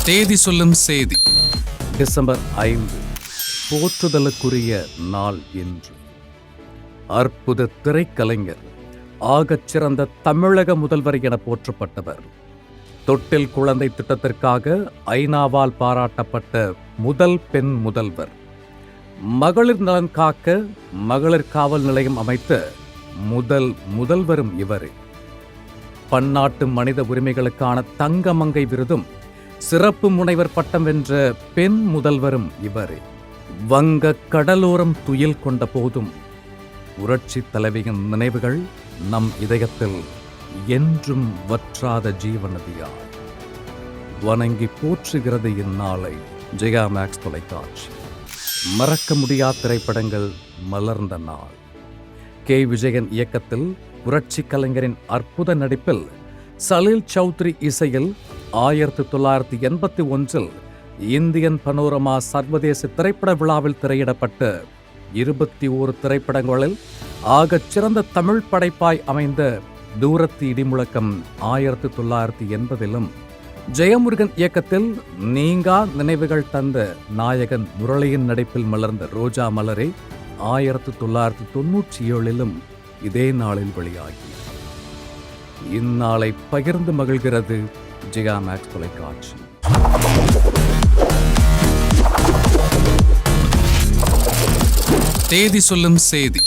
தேதி சொல்லும் செய்தி. டிசம்பர் 5 போற்றுதலுக்குரிய நாள் இன்று. அற்புத திரைக்கலைஞர், ஆகச் சிறந்த தமிழக முதல்வர் என போற்றப்பட்டவர். தொட்டில் குழந்தை திட்டத்திற்காக ஐநாவால் பாராட்டப்பட்ட முதல் பெண் முதல்வர். மகளிர் நலன் காக்க மகளிர் காவல் நிலையம் அமைத்த முதல் முதல்வரும் இவரே. பன்னாட்டு மனித உரிமைகளுக்கான தங்கமங்கை விருதும் சிறப்பு முனைவர் பட்டம் வென்ற பெண் முதல்வரும் இவரே. வங்க கடலோரம் துயில் கொண்ட போதும் புரட்சி தலைவியின் நினைவுகள் நம் இதயத்தில் என்றும் வற்றாத ஜீவநதியாய் வணங்கி போற்றுகிறது இந்நாளை ஜெயா மேக்ஸ் தொலைக்காட்சி. மறக்க முடியாத திரைப்படங்கள் மலர்ந்த நாள். கே. விஜயன் இயக்கத்தில் புரட்சி கலைஞரின் அற்புத நடிப்பில் சலீல் சௌத்ரி இசையில் 1981 இந்தியன் பனோரமா சர்வதேச திரைப்பட விழாவில் திரையிடப்பட்ட 21 திரைப்படங்களில் ஆகச் சிறந்த தமிழ் படைப்பாய் அமைந்த தூரத்து இடிமுழக்கம் 1980 ஜெயமுருகன் இயக்கத்தில் நீங்கா நினைவுகள் தந்த நாயகன் முரளியின் நடிப்பில் மலர்ந்த ரோஜா மலரே 1997 இதே நாளில் வெளியாகி இந்நாளை பகிர்ந்து மகிழ்கிறது ஜெயா மேக்ஸ் தொலைக்காட்சி. தேதி சொல்லும் செய்தி.